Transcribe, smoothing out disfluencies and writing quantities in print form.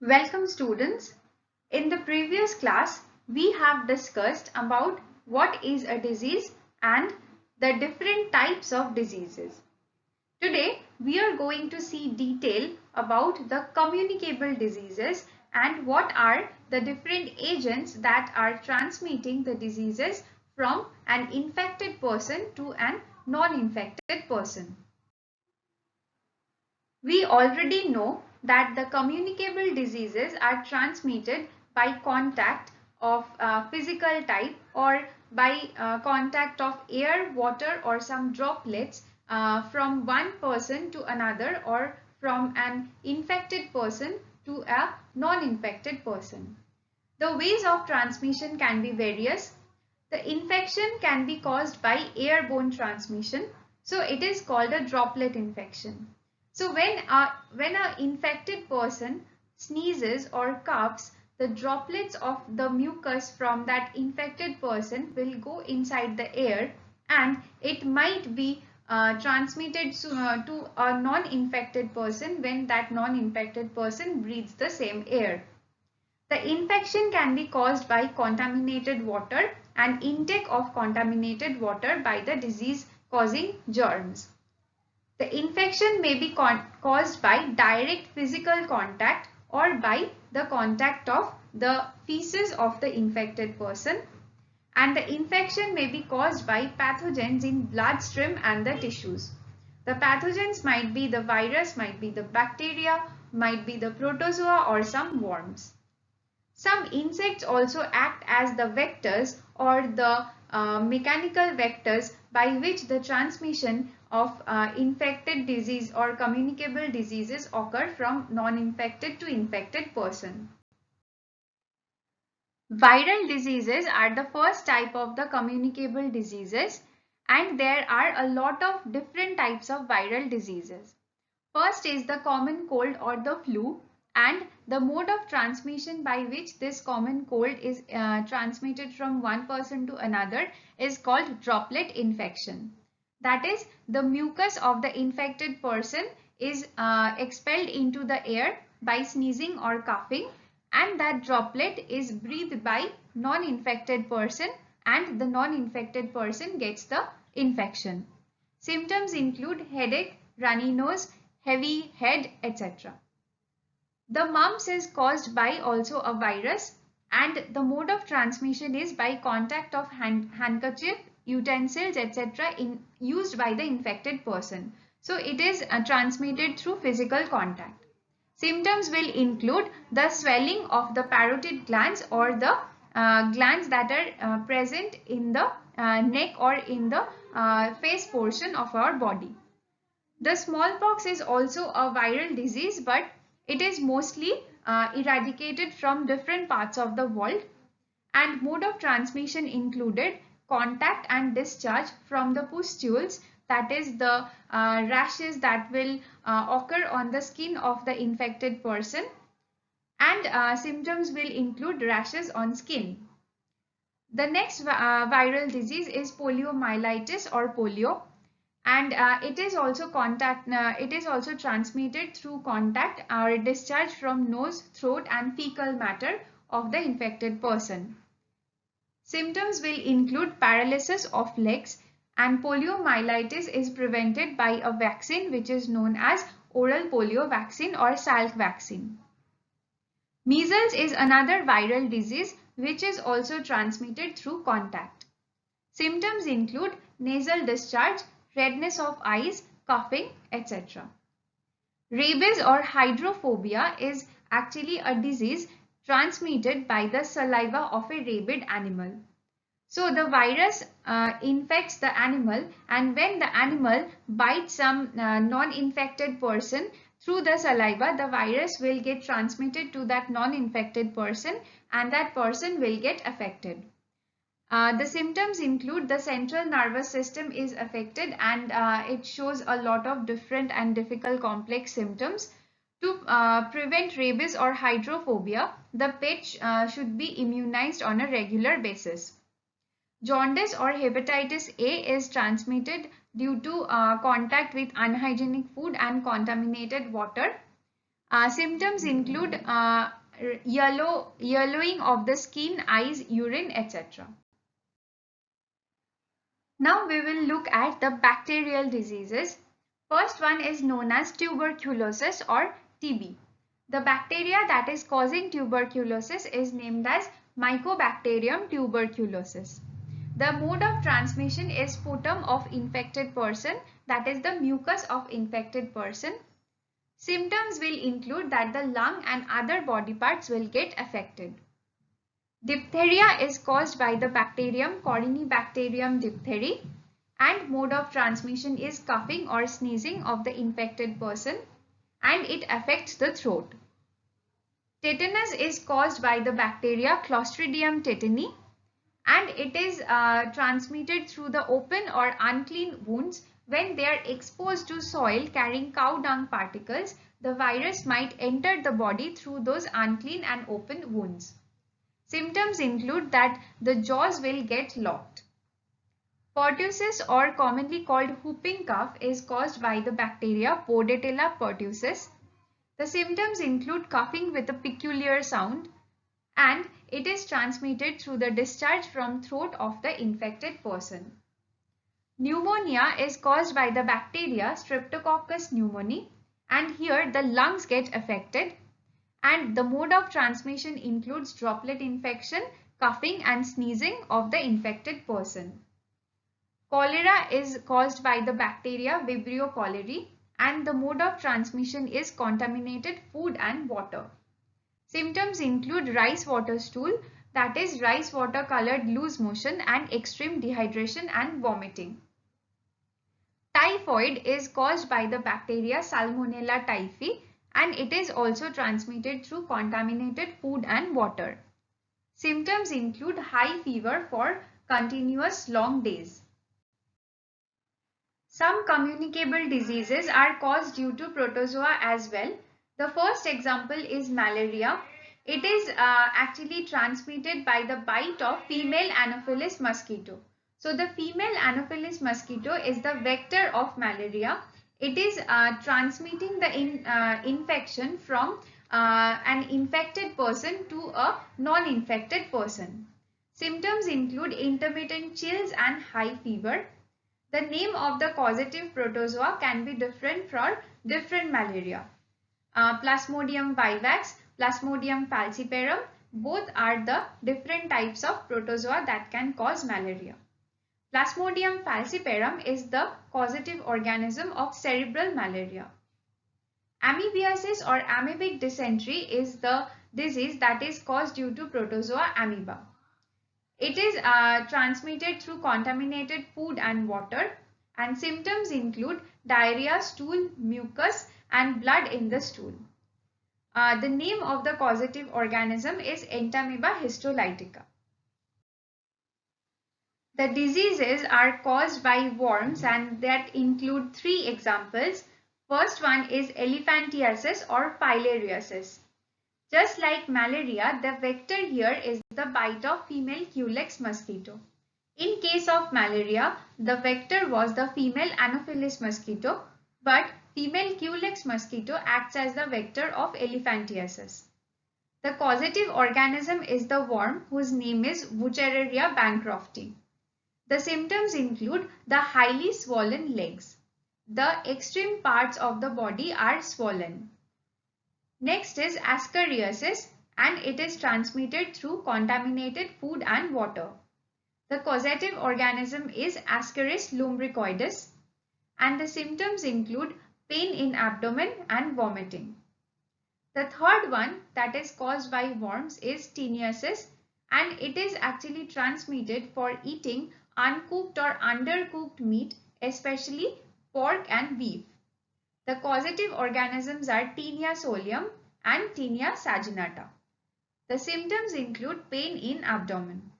Welcome students. In the previous class, we have discussed about what is a disease and the different types of diseases. Today, we are going to see detail about the communicable diseases and what are the different agents that are transmitting the diseases from an infected person to an non-infected person. We already know that the communicable diseases are transmitted by contact of physical type or by contact of air, water or some droplets from one person to another or from an infected person to a non-infected person. The ways of transmission can be various. The infection can be caused by airborne transmission. So it is called a droplet infection. So when a infected person sneezes or coughs, the droplets of the mucus from that infected person will go inside the air and it might be transmitted to a non-infected person when that non-infected person breathes the same air. The infection can be caused by contaminated water and intake of contaminated water by the disease-causing germs. The infection may be caused by direct physical contact or by the contact of the feces of the infected person. And the infection may be caused by pathogens in bloodstream and the tissues. The pathogens might be the virus, might be the bacteria, might be the protozoa or some worms. Some insects also act as the vectors or the mechanical vectors by which the transmission of infected disease or communicable diseases occur from non-infected to infected person. Viral diseases are the first type of the communicable diseases, and there are a lot of different types of viral diseases. First is the common cold or the flu, and the mode of transmission by which this common cold is transmitted from one person to another is called droplet infection. That is, the mucus of the infected person is expelled into the air by sneezing or coughing, and that droplet is breathed by non-infected person and the non-infected person gets the infection. Symptoms include headache, runny nose, heavy head, etc. The mumps is caused by also a virus, and the mode of transmission is by contact of handkerchief, utensils, etc. used by the infected person. So it is transmitted through physical contact. Symptoms will include the swelling of the parotid glands or the glands that are present in the neck or in the face portion of our body. The smallpox is also a viral disease, but it is mostly eradicated from different parts of the world, and mode of transmission included contact and discharge from the pustules, that is the rashes that will occur on the skin of the infected person, and symptoms will include rashes on skin. The next viral disease is poliomyelitis or polio, and it is also transmitted through contact or discharge from nose, throat and fecal matter of the infected person. Symptoms will include paralysis of legs, and poliomyelitis is prevented by a vaccine which is known as oral polio vaccine or Salk vaccine. Measles is another viral disease which is also transmitted through contact. Symptoms include nasal discharge, redness of eyes, coughing, etc. Rabies or hydrophobia is actually a disease transmitted by the saliva of a rabid animal. So the virus infects the animal, and when the animal bites some non-infected person, through the saliva, the virus will get transmitted to that non-infected person and that person will get affected. The symptoms include the central nervous system is affected, and it shows a lot of different and difficult complex symptoms. To prevent rabies or hydrophobia, the pet should be immunized on a regular basis. Jaundice or hepatitis A is transmitted due to contact with unhygienic food and contaminated water. Symptoms include yellowing of the skin, eyes, urine, etc. Now we will look at the bacterial diseases. First one is known as tuberculosis or TB. The bacteria that is causing tuberculosis is named as Mycobacterium tuberculosis. The mode of transmission is sputum of infected person, that is the mucus of infected person. Symptoms will include that the lung and other body parts will get affected. Diphtheria is caused by the bacterium Corynebacterium diphtheri, and mode of transmission is coughing or sneezing of the infected person, and it affects the throat. Tetanus is caused by the bacteria Clostridium tetani, and it is transmitted through the open or unclean wounds. When they are exposed to soil carrying cow dung particles, the virus might enter the body through those unclean and open wounds. Symptoms include that the jaws will get locked. Pertussis, or commonly called whooping cough, is caused by the bacteria Bordetella pertussis. The symptoms include coughing with a peculiar sound, and it is transmitted through the discharge from throat of the infected person. Pneumonia is caused by the bacteria Streptococcus pneumoniae, and here the lungs get affected, and the mode of transmission includes droplet infection, coughing and sneezing of the infected person. Cholera is caused by the bacteria Vibrio cholerae, and the mode of transmission is contaminated food and water. Symptoms include rice water stool, that is rice water colored loose motion, and extreme dehydration and vomiting. Typhoid is caused by the bacteria Salmonella typhi, and it is also transmitted through contaminated food and water. Symptoms include high fever for continuous long days. Some communicable diseases are caused due to protozoa as well. The first example is malaria. It is actually transmitted by the bite of female Anopheles mosquito. So the female Anopheles mosquito is the vector of malaria. It is transmitting the infection from an infected person to a non-infected person. Symptoms include intermittent chills and high fever. The name of the causative protozoa can be different for different malaria. Plasmodium vivax, Plasmodium falciparum, both are the different types of protozoa that can cause malaria. Plasmodium falciparum is the causative organism of cerebral malaria. Amoebiasis or amoebic dysentery is the disease that is caused due to protozoa amoeba. It is transmitted through contaminated food and water, and symptoms include diarrhea, stool, mucus, and blood in the stool. The name of the causative organism is Entamoeba histolytica. The diseases are caused by worms, and that include three examples. First one is elephantiasis or filariasis. Just like malaria, the vector here is the bite of female Culex mosquito. In case of malaria, the vector was the female Anopheles mosquito, but female Culex mosquito acts as the vector of elephantiasis. The causative organism is the worm, whose name is Wuchereria bancrofti. The symptoms include the highly swollen legs. The extreme parts of the body are swollen. Next is ascariasis, and it is transmitted through contaminated food and water. The causative organism is Ascaris lumbricoides, and the symptoms include pain in abdomen and vomiting. The third one that is caused by worms is teniasis, and it is actually transmitted for eating uncooked or undercooked meat, especially pork and beef. The causative organisms are Taenia solium and Taenia saginata. The symptoms include pain in abdomen.